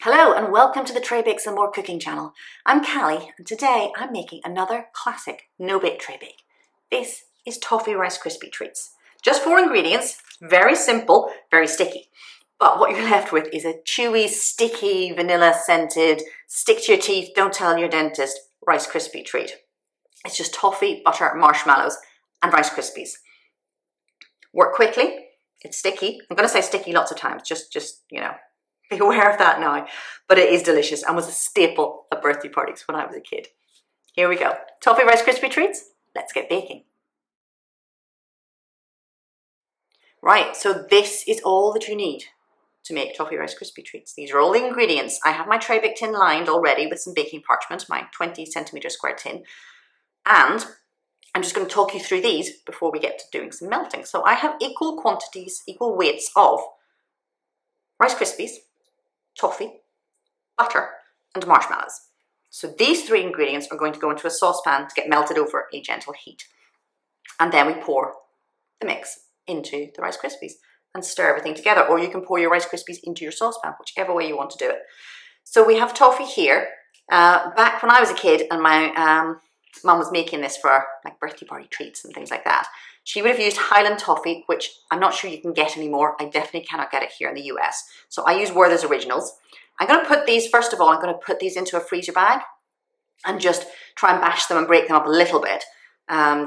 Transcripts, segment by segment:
Hello and welcome to the Traybakes and More cooking channel. I'm Callie and today I'm making another classic no-bake tray bake. This is Toffee Rice Krispie Treats. Just 4 ingredients, very simple, very sticky. But what you're left with is a chewy, sticky, vanilla-scented, stick to your teeth, don't tell your dentist, Rice Krispie treat. It's just toffee, butter, marshmallows and Rice Krispies. Work quickly, it's sticky. I'm going to say sticky lots of times, just you know, be aware of that now, but it is delicious and was a staple at birthday parties when I was a kid. Here we go. Toffee Rice Krispie Treats. Let's get baking. Right, so this is all that you need to make Toffee Rice Krispie Treats. These are all the ingredients. I have my tray bake tin lined already with some baking parchment, my 20cm square tin, and I'm just going to talk you through these before we get to doing some melting. So I have equal quantities, equal weights of Rice Krispies, toffee, butter and marshmallows. So these 3 ingredients are going to go into a saucepan to get melted over a gentle heat. And then we pour the mix into the Rice Krispies and stir everything together. Or you can pour your Rice Krispies into your saucepan, whichever way you want to do it. So we have toffee here. Back when I was a kid and my mum was making this for like birthday party treats and things like that, she would have used Highland toffee, which I'm not sure you can get anymore. I definitely cannot get it here in the US. So I use Werther's Originals. I'm going to put these, first of all, I'm going to put these into a freezer bag and just try and bash them and break them up a little bit,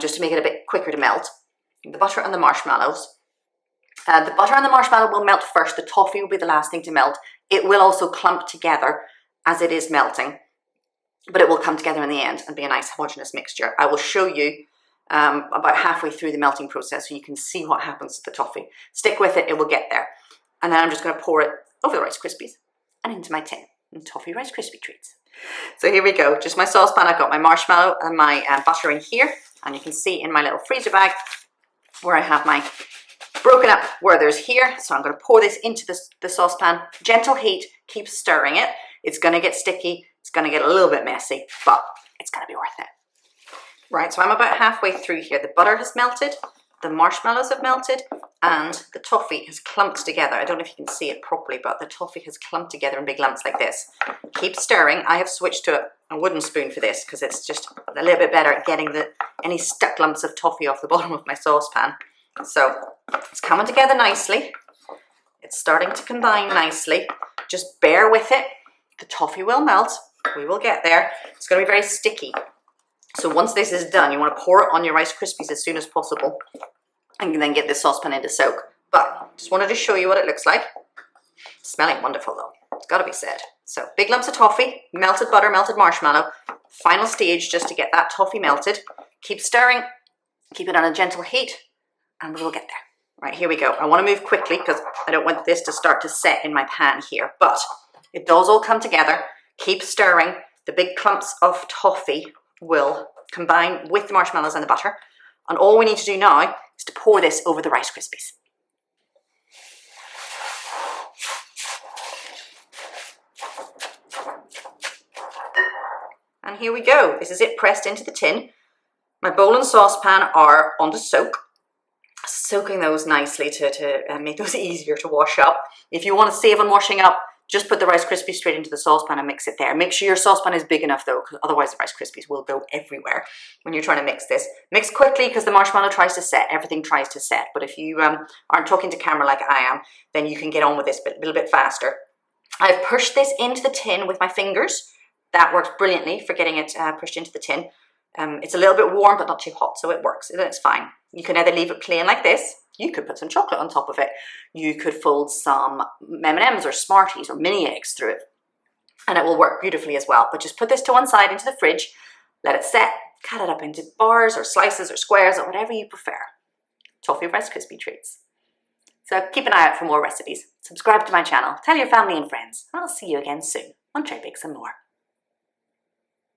just to make it a bit quicker to melt. The butter and the marshmallows. The butter and the marshmallow will melt first. The toffee will be the last thing to melt. It will also clump together as it is melting, but it will come together in the end and be a nice homogeneous mixture. I will show you about halfway through the melting process so you can see what happens to the toffee. Stick with it, it will get there. And then I'm just going to pour it over the Rice Krispies and into my tin. And Toffee Rice Krispie Treats. So here we go, just my saucepan. I've got my marshmallow and my butter in here, and you can see in my little freezer bag where I have my broken up Werther's here. So I'm going to pour this into the saucepan. Gentle heat, keep stirring it. It's going to get sticky, it's going to get a little bit messy, but it's going to be worth it. Right, so I'm about halfway through here. The butter has melted, the marshmallows have melted, and the toffee has clumped together. I don't know if you can see it properly, but the toffee has clumped together in big lumps like this. Keep stirring. I have switched to a wooden spoon for this because it's just a little bit better at getting any stuck lumps of toffee off the bottom of my saucepan. So it's coming together nicely. It's starting to combine nicely. Just bear with it. The toffee will melt. We will get there. It's going to be very sticky. So once this is done, you want to pour it on your Rice Krispies as soon as possible and then get this saucepan into soak. But just wanted to show you what it looks like. Smelling wonderful though, it's got to be said. So big lumps of toffee, melted butter, melted marshmallow. Final stage just to get that toffee melted. Keep stirring, keep it on a gentle heat, and we will get there. Right, here we go. I want to move quickly because I don't want this to start to set in my pan here, but it does all come together. Keep stirring. The big clumps of toffee will combine with the marshmallows and the butter. And all we need to do now is to pour this over the Rice Krispies. And here we go. This is it pressed into the tin. My bowl and saucepan are on to soak. Soaking those nicely to make those easier to wash up. If you want to save on washing up, just put the Rice Krispies straight into the saucepan and mix it there. Make sure your saucepan is big enough though, because otherwise the Rice Krispies will go everywhere when you're trying to mix this. Mix quickly because the marshmallow tries to set, everything tries to set. But if you aren't talking to camera like I am, then you can get on with this a little bit faster. I've pushed this into the tin with my fingers. That works brilliantly for getting it pushed into the tin. It's a little bit warm but not too hot, so it works. It's fine. You can either leave it plain like this. You could put some chocolate on top of it. You could fold some M&Ms or Smarties or mini eggs through it. And it will work beautifully as well. But just put this to one side into the fridge, let it set, cut it up into bars or slices or squares or whatever you prefer. Toffee Rice Krispie Treats. So keep an eye out for more recipes. Subscribe to my channel, tell your family and friends, and I'll see you again soon on Traybakes and More.